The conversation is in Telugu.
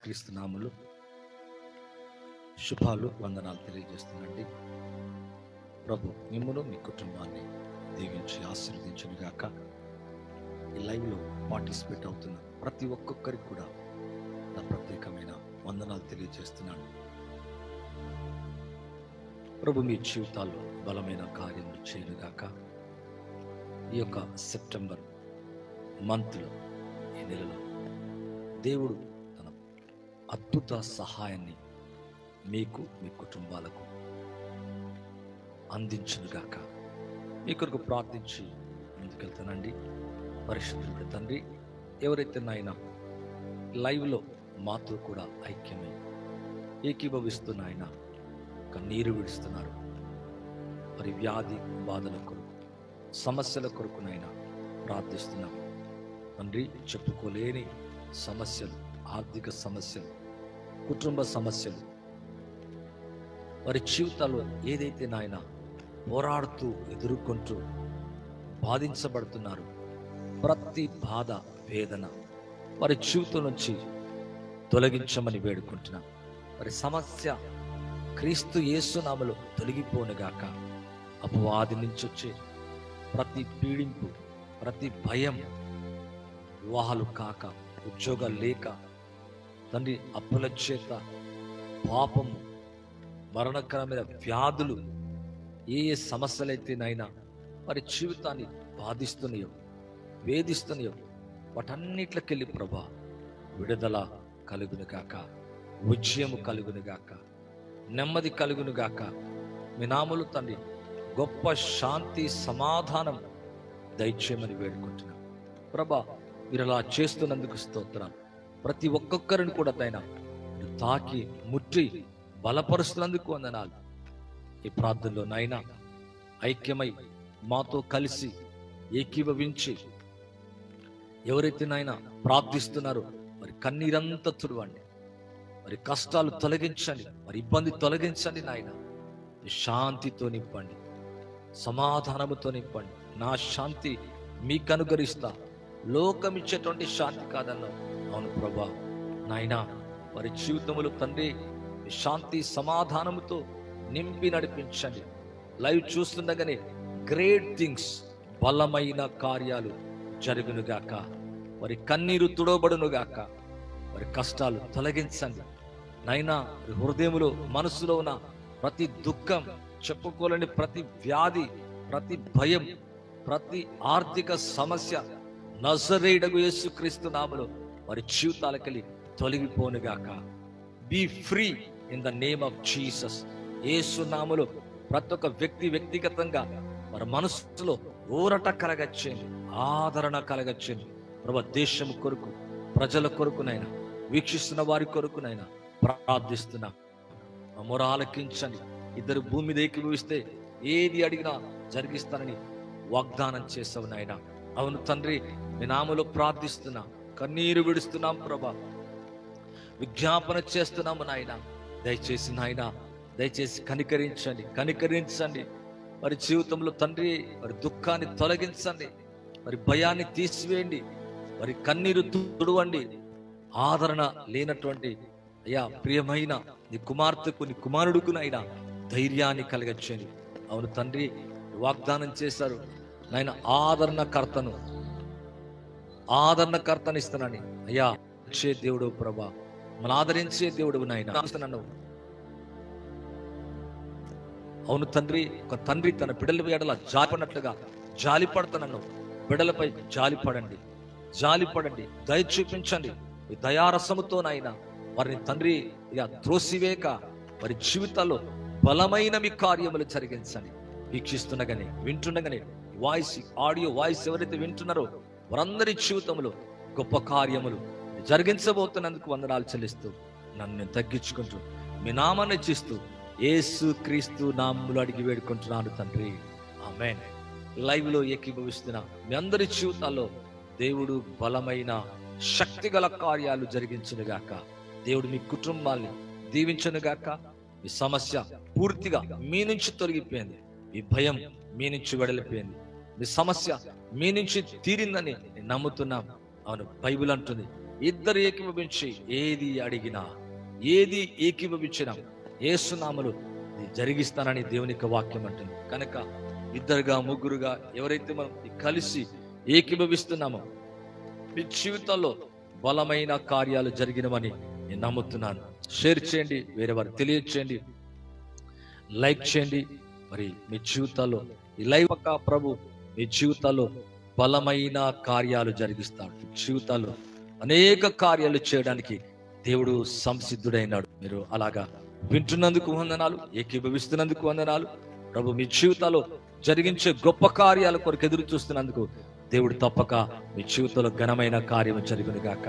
క్రీస్తు నామములో శుభాలు వందనాలు తెలియజేస్తున్నాండి. ప్రభు మిమ్మును మీ కుటుంబాన్ని దీవించి ఆశీర్వదించును గాక. ఈ లైవ్లో పార్టిసిపేట్ అవుతున్న ప్రతి ఒక్కొక్కరికి కూడా నా ప్రత్యేకమైన వందనాలు తెలియజేస్తున్నాను. ప్రభు మీ జీవితాల్లో బలమైన కార్యములు చేయను గాక. ఈ యొక్క సెప్టెంబర్ మంత్లో, ఈ నెలలో దేవుడు తన అద్భుత సహాయాన్ని మీకు మీ కుటుంబాలకు అందించునుగాక. మీ కొరకు ప్రార్థించి ముందుకెళ్తానండి. పరిశుద్ధుడు తండ్రి, ఎవరైతే నాయన లైవ్లో మాతో కూడా ఐక్యమై ఏకీభవిస్తున్న ఆయన కన్నీరు విడుస్తున్నారు, మరి వ్యాధి బాధల కొరకు, సమస్యల కొరకు నాయన ప్రార్థిస్తున్నాం తండ్రి. చెప్పుకోలేని సమస్యలు, ఆర్థిక సమస్యలు, కుటుంబ సమస్యలు, వారి జీవితాల్లో ఏదైతే నాయన పోరాడుతూ ఎదుర్కొంటూ బాధించబడుతున్నారు, ప్రతి బాధ వేదన వారి జీవితం నుంచి తొలగించమని వేడుకుంటున్నాం. వారి సమస్య క్రీస్తు యేసు నామములో తొలగిపోనుగాక. అపవాది నుంచి వచ్చే ప్రతి పీడింపు, ప్రతి భయం, వివాహాలు కాక, ఉద్యోగాలు లేక, తండ్రి అప్పుల చేత, పాపము, మరణకరమైన వ్యాధులు, ఏ ఏ సమస్యలైతే నైనా వారి జీవితాన్ని బాధిస్తున్నాయో, వేధిస్తున్నాయో, వాటన్నిట్లకెళ్ళి ప్రభా విడుదల కలుగునుగాక, విజయము కలుగునుగాక, నెమ్మది కలుగునుగాక. మీ నామములో తండ్రి గొప్ప శాంతి సమాధానం దయచేయమని వేడుకుంటున్నాం ప్రభా. మీరు అలా చేస్తున్నందుకు స్తోత్రం. ప్రతి ఒక్కొక్కరిని కూడా తైనా తాకి ముట్టి బలపరుస్తున్నందుకు వందనాలు. ఈ ప్రార్థనలో నైనా ఐక్యమై మాతో కలిసి ఏకీభవించి ఎవరైతే నాయన ప్రార్థిస్తున్నారో మరి కన్నీరంతా తుడవండి, మరి కష్టాలు తొలగించండి, మరి ఇబ్బంది తొలగించండి నాయన. శాంతితో నింపండి, సమాధానముతో నింపండి. నా శాంతి మీకు అనుగ్రహిస్తా, లోకం ఇచ్చేటువంటి శాంతి కాదన్నా. అవును ప్రభా నాయనా, వారి జీవితములు తండ్రి శాంతి సమాధానముతో నింపి నడిపించండి. లైవ్ చూస్తుండగానే గ్రేట్ థింగ్స్, బలమైన కార్యాలు జరుగునుగాక. వారి కన్నీరు తుడవబడునుగాక, వారి కష్టాలు తొలగించండి నైనా. హృదయములో, మనసులో ఉన్న ప్రతి దుఃఖం, చెప్పుకోలేని ప్రతి వ్యాధి, ప్రతి భయం, ప్రతి ఆర్థిక సమస్య నజరేయుడగు యేసుక్రీస్తు నామములో వారి జీవితాలకెళ్ళి తొలగిపోనుగాక. Be free in the name of Jesus. Yesu నామములో ప్రతి ఒక్క వ్యక్తి వ్యక్తిగతంగా వారి మనసులో ఊరట కలగచ్చేయండి, ఆదరణ కలగచ్చేయండి ప్రభు. దేశం కొరకు, ప్రజల కొరకునైనా, వీక్షిస్తున్న వారి కొరకునైనా ప్రార్థిస్తున్నా. మొర ఆలకించండి. ఇద్దరు భూమి మీద ఏకీభవిస్తే ఏది అడిగినా జరిగిస్తానని వాగ్దానం చేసావు నాయన. అవును తండ్రి, మీ నామములో ప్రార్థిస్తున్నా, కన్నీరు విడుస్తున్నాం ప్రభా, విజ్ఞాపన చేస్తున్నాము నాయన. దయచేసి నాయన, దయచేసి కనికరించండి, కనికరించండి. వారి జీవితంలో తండ్రి వారి దుఃఖాన్ని తొలగించండి, వారి భయాన్ని తీసివేయండి, వారి కన్నీరు తుడవండి. ఆదరణ లేనటువంటి అయ్యా ప్రియమైన నీ కుమార్తెకు, నీ కుమారుడుకునైనా ధైర్యాన్ని కలగచ్చేయండి. అవును తండ్రి, వాగ్దానం చేశారు నాయన, ఆదరణకర్తను ఇస్తున్నాను అయ్యా. వచ్చే దేవుడు ప్రభా, మన ఆదరించే దేవుడు నాయన. అవును తండ్రి, ఒక తండ్రి తన బిడ్డల ఎడల జాలిపడినట్లుగా జాలిపడుతున్నాను. బిడ్డలపై జాలిపడండి, జాలిపడండి, దయ చూపించండి. ఈ దయారసముతో నాయన వారిని తండ్రి ఇక త్రోసివేక వారి జీవితాల్లో బలమైన మీ కార్యములు జరిగించండి. వీక్షిస్తుండగానే, వింటుండగానే ఆడియో వాయిస్ ఎవరైతే వింటున్నారో వారందరి జీవితంలో గొప్ప కార్యములు జరిగించబోతున్నందుకు వందనాలు చెల్లిస్తూ, నన్ను తగ్గించుకుంటూ, మీ నామాన్ని హెచ్చిస్తూ యేసు క్రీస్తు నామములో అడిగి వేడుకుంటున్నాను తండ్రి, ఆమేన్. లైవ్ లో ఏకీభవిస్తున్న మీ అందరి జీవితాల్లో దేవుడు బలమైన శక్తిగల కార్యాలు జరిగించునుగాక. దేవుడు మీ కుటుంబాన్ని దీవించునుగాక. మీ సమస్య పూర్తిగా మీ నుంచి తొలగిపోయింది, మీ భయం మీ నుంచి వెడలిపోయింది, మీ సమస్య మీ నుంచి తీరిందని నమ్ముతున్నాం. అవును, బైబిల్ అంటుంది ఇద్దరు ఏకీభవించి ఏది అడిగినా, ఏది ఏకీభవించినా యేసునామములో జరిగిస్తానని దేవుని యొక్క వాక్యం అంటుంది. కనుక ఇద్దరుగా ముగ్గురుగా ఎవరైతే మనం కలిసి ఏకీభవిస్తున్నామో మీ జీవితంలో బలమైన కార్యాలు జరిగినవని నేను నమ్ముతున్నాను. షేర్ చేయండి, వేరే వారికి తెలియచేయండి, లైక్ చేయండి. మరి మీ జీవితాల్లో ఈ లైవ్ పక్క ప్రభు మీ జీవితాల్లో బలమైన కార్యాలు జరిగిస్తాడు. జీవితాల్లో అనేక కార్యాలు చేయడానికి దేవుడు సంసిద్ధుడైనాడు. మీరు అలాగా వింటున్నందుకు వందనాలు, ఏకీభవిస్తున్నందుకు వందనాలు. ప్రభు మీ జీవితాల్లో జరిగించే గొప్ప కార్యాల కొరకు ఎదురు చూస్తున్నందుకు దేవుడు తప్పక మీ జీవితంలో ఘనమైన కార్యం జరుగును గాక.